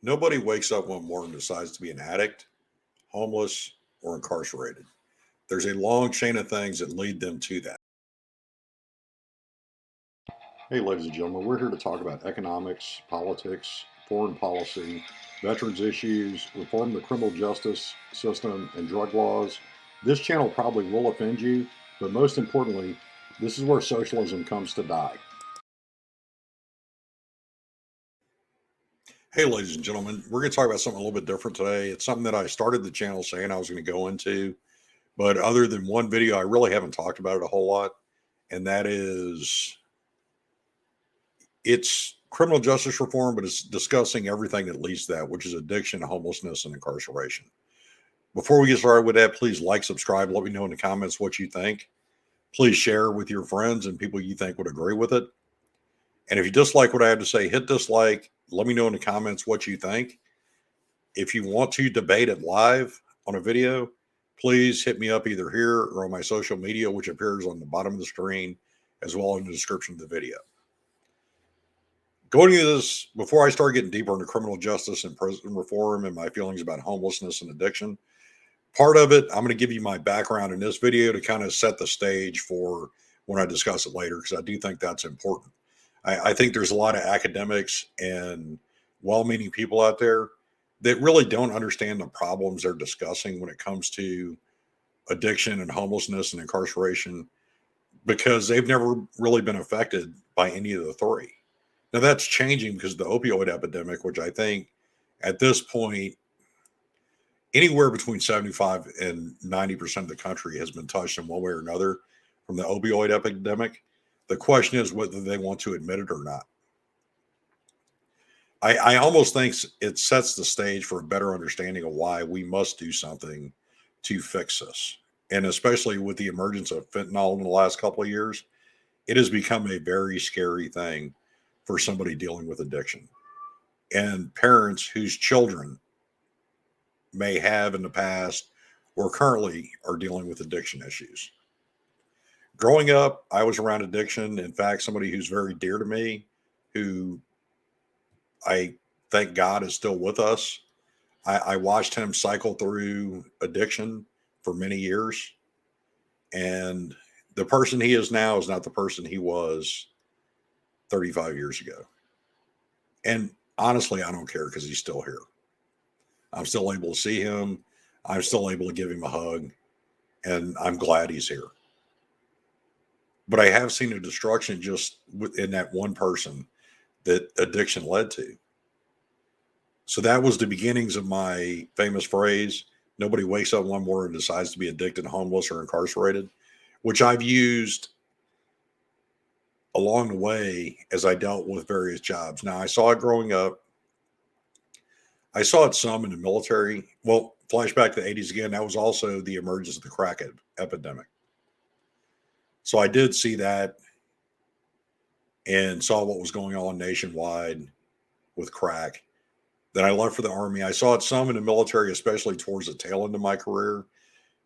Nobody wakes up one morning and decides to be an addict, homeless, or incarcerated. There's a long chain of things that lead them to that. Hey, ladies and gentlemen, we're here to talk about economics, politics, foreign policy, veterans issues, reform the criminal justice system, and drug laws. This channel probably will offend you, but most importantly, this is where socialism comes to die. Hey, ladies and gentlemen, we're going to talk about something a little bit different today. It's something that I started the channel saying I was going to go into, but other than one video, I really haven't talked about it a whole lot. And that is it's criminal justice reform, but it's discussing everything that leads to that, which is addiction, homelessness, and incarceration. Before we get started with that, please like, subscribe, let me know in the comments what you think. Please share with your friends and people you think would agree with it. And if you dislike what I have to say, hit dislike. Let me know in the comments what you think. If you want to debate it live on a video, please hit me up either here or on my social media, which appears on the bottom of the screen, as well as in the description of the video. Going into this, before I start getting deeper into criminal justice and prison reform and my feelings about homelessness and addiction, part of it, I'm going to give you my background in this video to kind of set the stage for when I discuss it later, because I do think that's important. I think there's a lot of academics and well meaning people out there that really don't understand the problems they're discussing when it comes to addiction and homelessness and incarceration because they've never really been affected by any of the three. Now that's changing because of the opioid epidemic, which I think at this point, anywhere between 75 and 90% of the country has been touched in one way or another from the opioid epidemic. The question is whether they want to admit it or not. I almost think it sets the stage for a better understanding of why we must do something to fix this. And especially with the emergence of fentanyl in the last couple of years, it has become a very scary thing for somebody dealing with addiction. And parents whose children may have in the past or currently are dealing with addiction issues. Growing up, I was around addiction. In fact, somebody who's very dear to me, who I thank God is still with us. I watched him cycle through addiction for many years. And the person he is now is not the person he was 35 years ago. And honestly, I don't care because he's still here. I'm still able to see him. I'm still able to give him a hug. And I'm glad he's here. But I have seen a destruction just within that one person that addiction led to. So that was the beginnings of my famous phrase nobody wakes up one morning and decides to be addicted, homeless, or incarcerated, which I've used along the way as I dealt with various jobs. Now, I saw it growing up. I saw it some in the military. Well, flashback to the 80s again, that was also the emergence of the crack epidemic. So I did see that and saw what was going on nationwide with crack. Then I left for the Army. I saw it some in the military, especially towards the tail end of my career,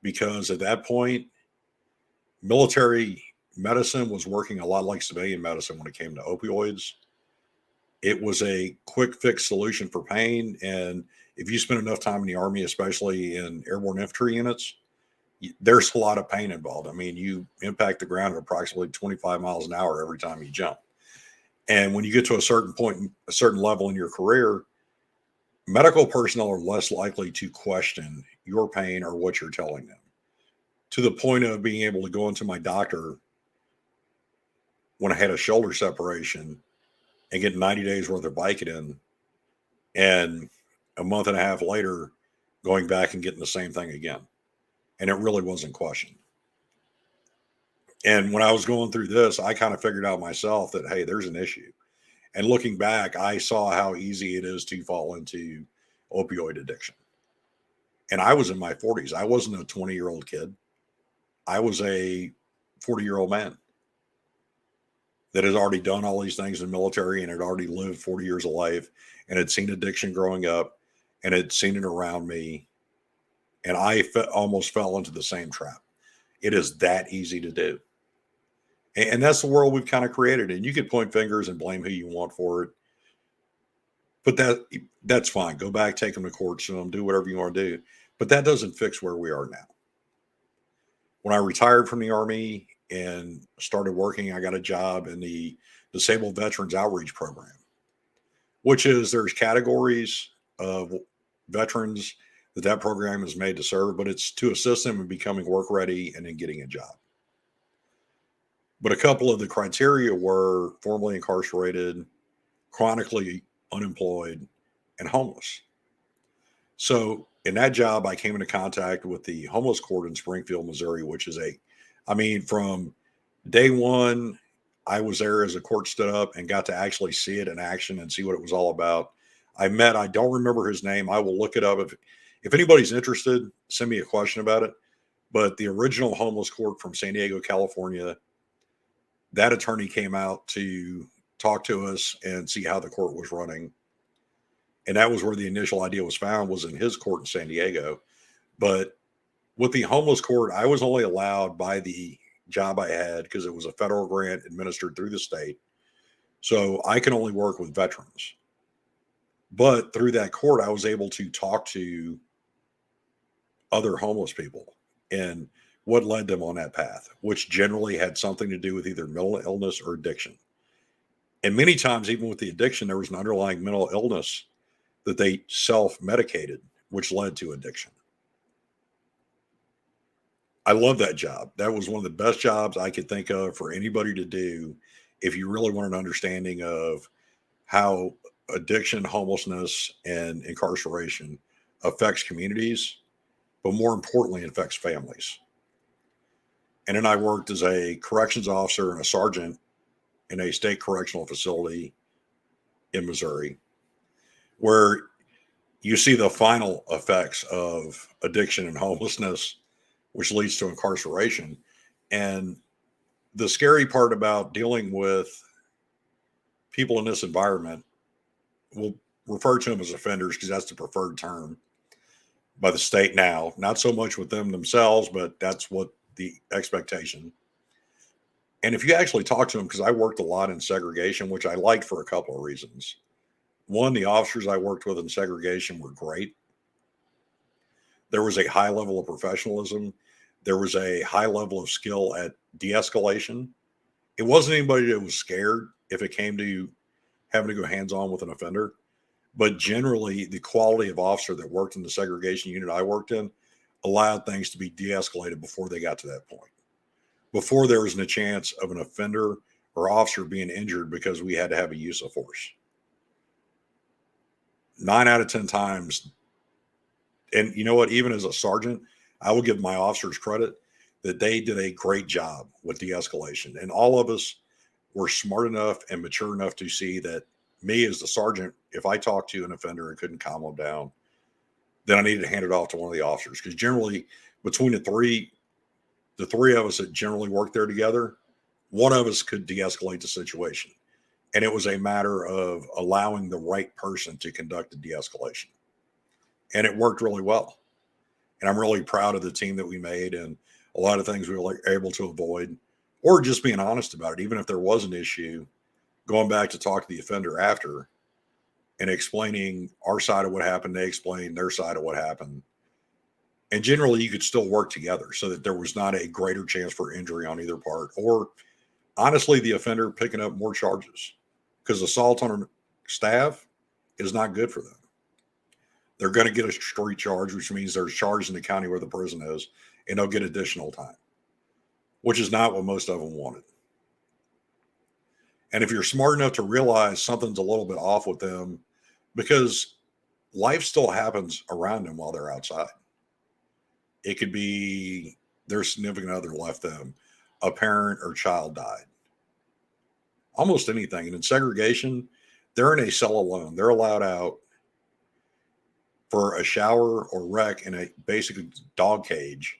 because at that point, military medicine was working a lot like civilian medicine when it came to opioids. It was a quick fix solution for pain. And if you spend enough time in the Army, especially in airborne infantry units, there's a lot of pain involved. I mean, you impact the ground at approximately 25 miles an hour every time you jump. And when you get to a certain point, a certain level in your career, medical personnel are less likely to question your pain or what you're telling them, to the point of being able to go into my doctor when I had a shoulder separation and get 90 days worth of Vicodin, and a month and a half later going back and getting the same thing again. And it really wasn't questioned. And when I was going through this, I kind of figured out myself that, hey, there's an issue. And looking back, I saw how easy it is to fall into opioid addiction. And I was in my 40s. I wasn't a 20-year-old kid. I was a 40-year-old man that had already done all these things in the military and had already lived 40 years of life and had seen addiction growing up and had seen it around me. And I almost fell into the same trap. It is that easy to do. And that's the world we've kind of created. And you could point fingers and blame who you want for it. But that's fine. Go back, take them to court, sue them, do whatever you want to do. But that doesn't fix where we are now. When I retired from the Army and started working, I got a job in the Disabled Veterans Outreach Program, which is there's categories of veterans that program is made to serve, but it's to assist them in becoming work ready and in getting a job. But a couple of the criteria were formerly incarcerated, chronically unemployed, and homeless. So in that job, I came into contact with the homeless court in Springfield, Missouri, which is from day one, I was there as the court stood up and got to actually see it in action and see what it was all about. I don't remember his name. I will look it up. If anybody's interested, send me a question about it. But the original homeless court from San Diego, California, that attorney came out to talk to us and see how the court was running. And that was where the initial idea was found, was in his court in San Diego. But with the homeless court, I was only allowed by the job I had, because it was a federal grant administered through the state. So I can only work with veterans. But through that court, I was able to talk to other homeless people and what led them on that path, which generally had something to do with either mental illness or addiction. And many times, even with the addiction, there was an underlying mental illness that they self-medicated, which led to addiction. I love that job. That was one of the best jobs I could think of for anybody to do if you really want an understanding of how addiction, homelessness, and incarceration affects communities, but more importantly, it affects families. And then I worked as a corrections officer and a sergeant in a state correctional facility in Missouri, where you see the final effects of addiction and homelessness, which leads to incarceration. And the scary part about dealing with people in this environment, we'll refer to them as offenders because that's the preferred term by the state now. Not so much with them themselves, but that's what the expectation. And if you actually talk to them, because I worked a lot in segregation, which I liked for a couple of reasons. One, the officers I worked with in segregation were great. There was a high level of professionalism. There was a high level of skill at de-escalation. It wasn't anybody that was scared if it came to having to go hands-on with an offender. But generally, the quality of officer that worked in the segregation unit I worked in allowed things to be de-escalated before they got to that point. Before there was a chance of an offender or officer being injured because we had to have a use of force. 9 out of 10 times, and you know what, even as a sergeant, I will give my officers credit that they did a great job with de-escalation. And all of us were smart enough and mature enough to see that me as the sergeant, if I talked to an offender and couldn't calm them down, then I needed to hand it off to one of the officers. Because generally, between the three of us that generally worked there together, one of us could de-escalate the situation. And it was a matter of allowing the right person to conduct the de-escalation. And it worked really well. And I'm really proud of the team that we made, and a lot of things we were able to avoid, or just being honest about it. Even if there was an issue, going back to talk to the offender after and explaining our side of what happened, they explained their side of what happened. And generally, you could still work together so that there was not a greater chance for injury on either part, or honestly, the offender picking up more charges, because assault on a staff is not good for them. They're going to get a street charge, which means they're charged in the county where the prison is, and they'll get additional time, which is not what most of them wanted. And if you're smart enough to realize something's a little bit off with them, because life still happens around them while they're outside. It could be their significant other left them, a parent or child died, almost anything. And in segregation, they're in a cell alone. They're allowed out for a shower or rec in a basically dog cage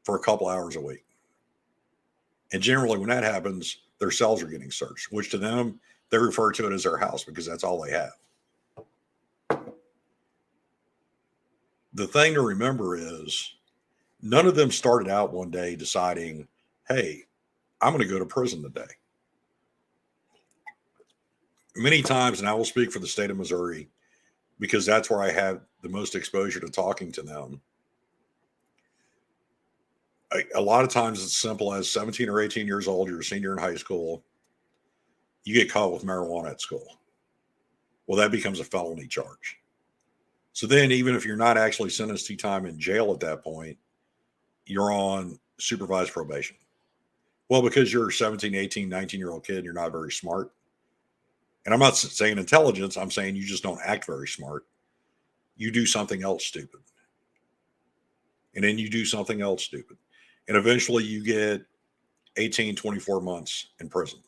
for a couple hours a week. And generally, when that happens, their cells are getting searched, which to them, they refer to it as their house because that's all they have. The thing to remember is none of them started out one day deciding, hey, I'm going to go to prison today. many times, and I will speak for the state of Missouri because that's where I have the most exposure to talking to them. A lot of times it's simple as 17 or 18 years old, you're a senior in high school, you get caught with marijuana at school. Well, that becomes a felony charge. So then, even if you're not actually sentenced to time in jail at that point, you're on supervised probation. Well, because you're a 17, 18, 19-year-old kid, you're not very smart. And I'm not saying intelligence, I'm saying you just don't act very smart. You do something else stupid. And then you do something else stupid. And eventually you get 18, 24 months in prison.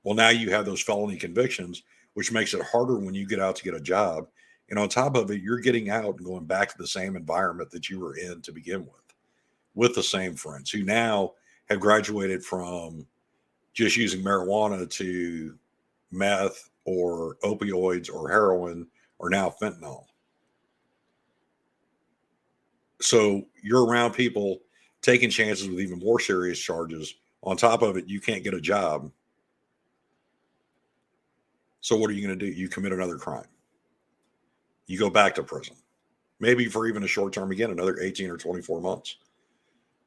Well, now you have those felony convictions, which makes it harder when you get out to get a job. And on top of it, you're getting out and going back to the same environment that you were in to begin with the same friends who now have graduated from just using marijuana to meth or opioids or heroin or now fentanyl. So you're around people taking chances with even more serious charges. On top of it, you can't get a job. So what are you going to do? You commit another crime. You go back to prison, maybe for even a short term again, another 18 or 24 months.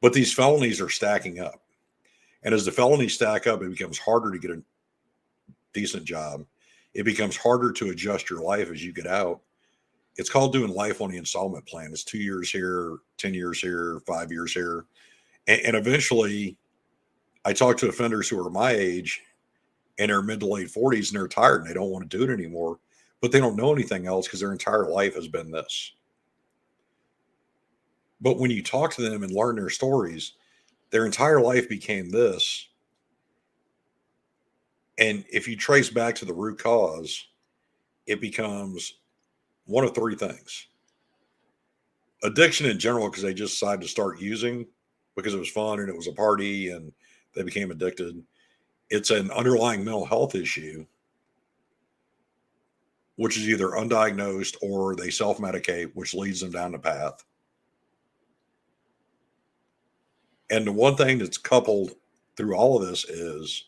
But these felonies are stacking up. And as the felonies stack up, it becomes harder to get a decent job. It becomes harder to adjust your life as you get out. It's called doing life on the installment plan. It's 2 years here, 10 years here, 5 years here. And eventually, I talk to offenders who are my age and they're mid to late 40s and they're tired and they don't want to do it anymore, but they don't know anything else because their entire life has been this. But when you talk to them and learn their stories, their entire life became this. And if you trace back to the root cause, it becomes one of three things: addiction in general, because they just decided to start using because it was fun and it was a party and they became addicted. It's an underlying mental health issue, which is either undiagnosed or they self medicate, which leads them down the path. And the one thing that's coupled through all of this is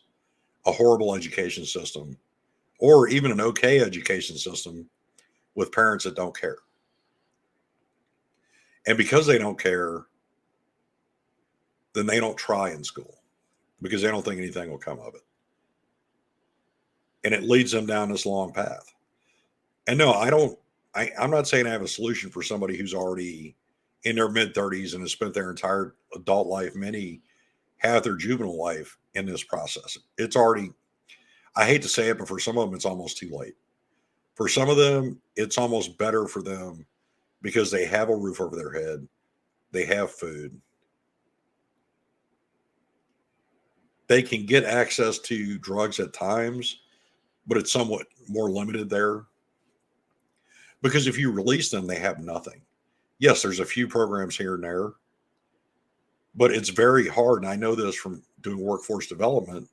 a horrible education system or even an okay education system with parents that don't care. And because they don't care, then they don't try in school because they don't think anything will come of it. And it leads them down this long path. And no, I'm not saying I have a solution for somebody who's already in their mid 30s and has spent their entire adult life, many have their juvenile life in this process. It's already, I hate to say it, but for some of them, it's almost too late. For some of them, it's almost better for them because they have a roof over their head, they have food, they can get access to drugs at times, but it's somewhat more limited there. Because if you release them, they have nothing. Yes, there's a few programs here and there, but it's very hard. And I know this from doing workforce development.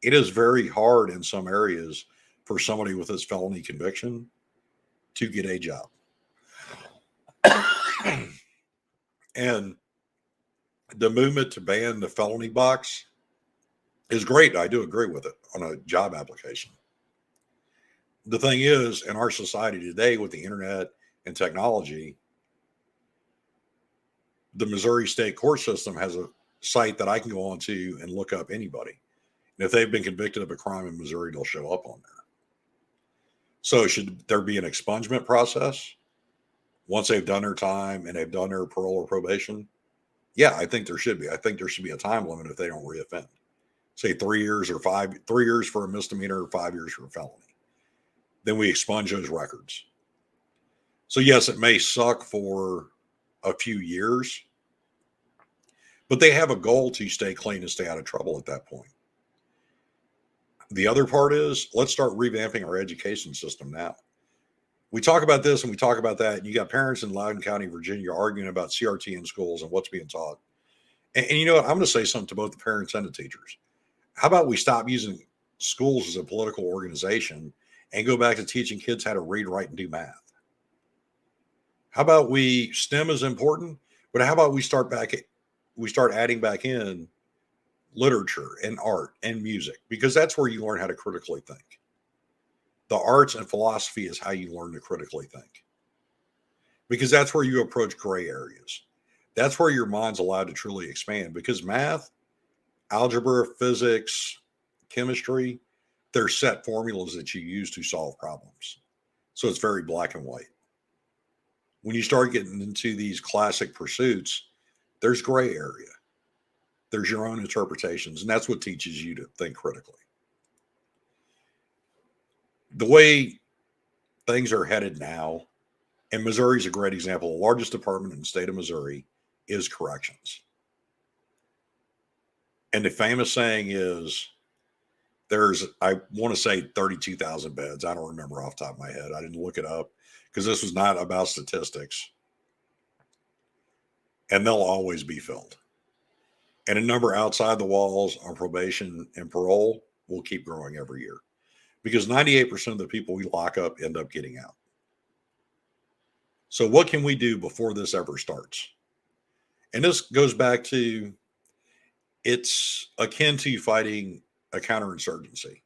It is very hard in some areas for somebody with this felony conviction to get a job. And the movement to ban the felony box is great. I do agree with it on a job application. The thing is, in our society today with the internet and technology, the Missouri state court system has a site that I can go on to and look up anybody. And if they've been convicted of a crime in Missouri, they'll show up on there. So should there be an expungement process once they've done their time and they've done their parole or probation? Yeah, I think there should be. I think there should be a time limit if they don't reoffend. Say 3 years or 3 years for a misdemeanor or 5 years for a felony. Then we expunge those records. So yes, it may suck for a few years, but they have a goal to stay clean and stay out of trouble at that point. The other part is let's start revamping our education system now. We talk about this and we talk about that. And you got parents in Loudoun County, Virginia, arguing about CRT in schools and what's being taught. And you know what? I'm going to say something to both the parents and the teachers. How about we stop using schools as a political organization and go back to teaching kids how to read, write, and do math? How about STEM is important, but how about we start adding back in literature and art and music, because that's where you learn how to critically think. The arts and philosophy is how you learn to critically think, because that's where you approach gray areas. That's where your mind's allowed to truly expand, because math, algebra, physics, chemistry, they're set formulas that you use to solve problems. So it's very black and white. When you start getting into these classic pursuits, there's gray area. There's your own interpretations, and that's what teaches you to think critically. The way things are headed now, and Missouri is a great example, the largest department in the state of Missouri is corrections. And the famous saying is there's, I want to say 32,000 beds. I don't remember off the top of my head. I didn't look it up because this was not about statistics. And they'll always be filled. And a number outside the walls on probation and parole will keep growing every year, because 98% of the people we lock up end up getting out. So what can we do before this ever starts? And this goes back to, it's akin to fighting a counterinsurgency.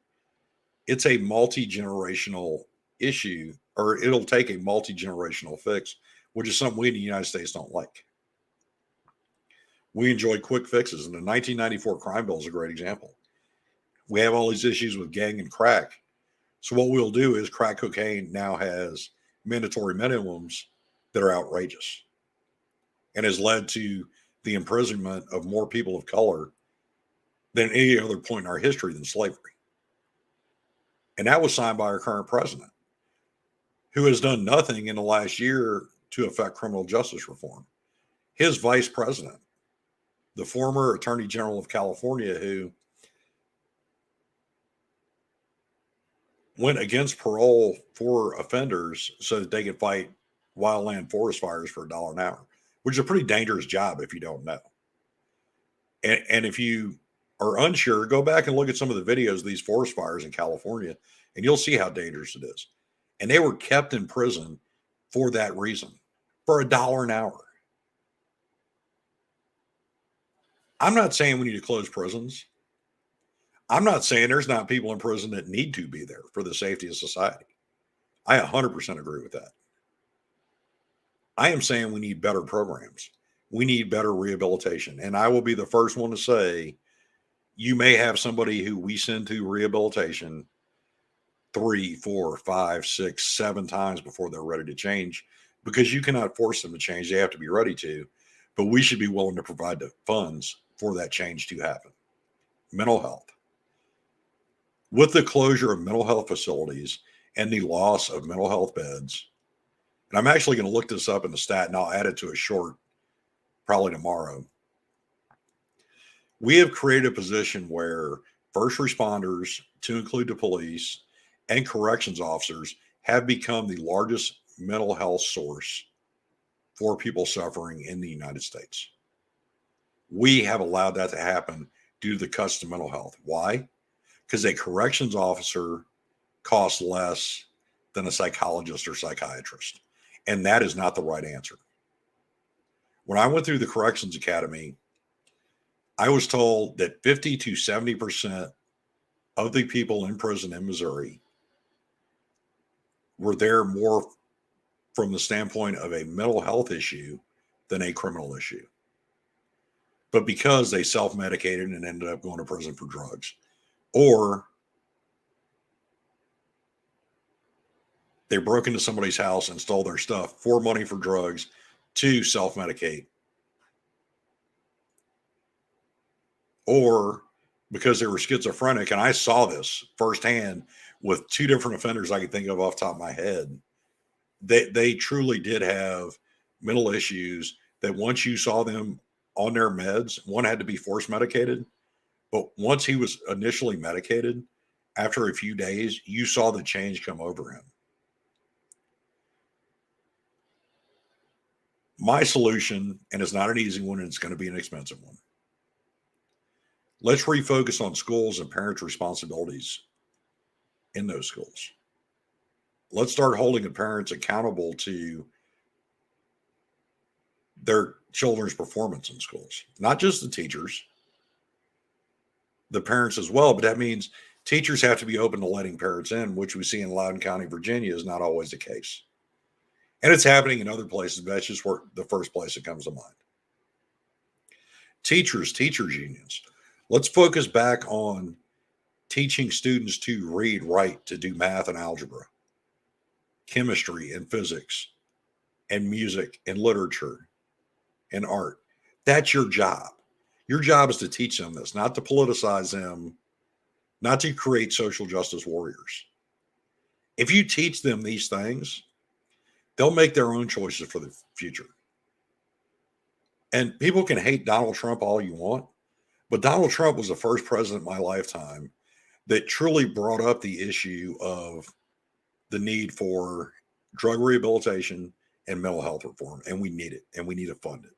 It's a multi-generational issue, or it'll take a multi-generational fix, which is something we in the United States don't like. We enjoy quick fixes, and the 1994 crime bill is a great example. We have all these issues with gang and crack. So what we'll do is crack cocaine now has mandatory minimums that are outrageous, and has led to the imprisonment of more people of color than any other point in our history than slavery. And that was signed by our current president, who has done nothing in the last year to affect criminal justice reform. His vice president, the former Attorney General of California, who went against parole for offenders so that they could fight wildland forest fires for $1 an hour, which is a pretty dangerous job if you don't know. And if you are unsure, go back and look at some of the videos of these forest fires in California, and you'll see how dangerous it is. And they were kept in prison for that reason, for $1 an hour. I'm not saying we need to close prisons. I'm not saying there's not people in prison that need to be there for the safety of society. I 100% agree with that. I am saying we need better programs. We need better rehabilitation. And I will be the first one to say, you may have somebody who we send to rehabilitation 3, 4, 5, 6, 7 times before they're ready to change, because you cannot force them to change. They have to be ready to, but we should be willing to provide the funds for that change to happen. Mental health. With the closure of mental health facilities and the loss of mental health beds, and I'm actually going to look this up in the stat, and I'll add it to a short probably tomorrow. We have created a position where first responders, to include the police and corrections officers, have become the largest mental health source for people suffering in the United States. We have allowed that to happen due to the cuts to mental health. Why? Because a corrections officer costs less than a psychologist or psychiatrist. And that is not the right answer. When I went through the Corrections Academy, I was told that 50 to 70% of the people in prison in Missouri were there more from the standpoint of a mental health issue than a criminal issue. But because they self-medicated and ended up going to prison for drugs, or they broke into somebody's house and stole their stuff for money for drugs to self-medicate, or because they were schizophrenic. And I saw this firsthand with 2 different offenders I can think of off the top of my head. They truly did have mental issues that once you saw them on their meds, one had to be force medicated. But once he was initially medicated, after a few days, you saw the change come over him. My solution, and it's not an easy one, and it's going to be an expensive one. Let's refocus on schools and parents' responsibilities in those schools. Let's start holding the parents accountable to their children's performance in schools, not just the teachers. the parents as well. But that means teachers have to be open to letting parents in, which we see in Loudoun County, Virginia, is not always the case. And it's happening in other places, but that's just where the first place that comes to mind. Teachers unions. Let's focus back on teaching students to read, write, to do math and algebra, chemistry and physics, and music and literature and art. That's your job. Your job is to teach them this, not to politicize them, not to create social justice warriors. If you teach them these things, they'll make their own choices for the future. And people can hate Donald Trump all you want, but Donald Trump was the first president in my lifetime that truly brought up the issue of the need for drug rehabilitation and mental health reform. And we need it, and we need to fund it.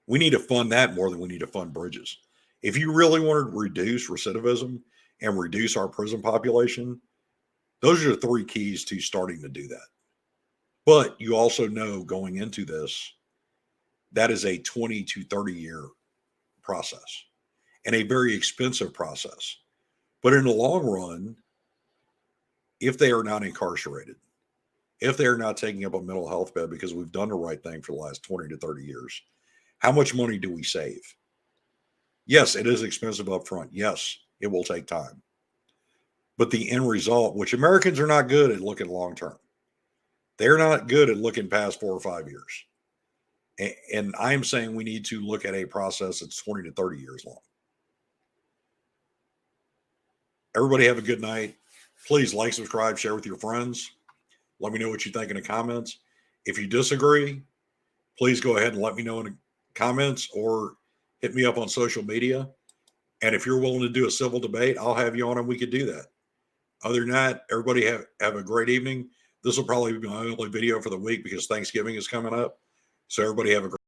We need to fund that more than we need to fund bridges. If you really want to reduce recidivism and reduce our prison population, those are the three keys to starting to do that. But you also know going into this, that is a 20 to 30 year process and a very expensive process. But in the long run, if they are not incarcerated, if they are not taking up a mental health bed because we've done the right thing for the last 20 to 30 years, how much money do we save? Yes, it is expensive up front. Yes, it will take time. But the end result, which Americans are not good at looking long term, they're not good at looking past 4 or 5 years. And I'm saying we need to look at a process that's 20 to 30 years long. Everybody have a good night. Please like, subscribe, share with your friends. Let me know what you think in the comments. If you disagree, please go ahead and let me know in the comments or hit me up on social media. And if you're willing to do a civil debate, I'll have you on and we could do that. Other than that, everybody have a great evening. This will probably be my only video for the week because Thanksgiving is coming up. So everybody have a great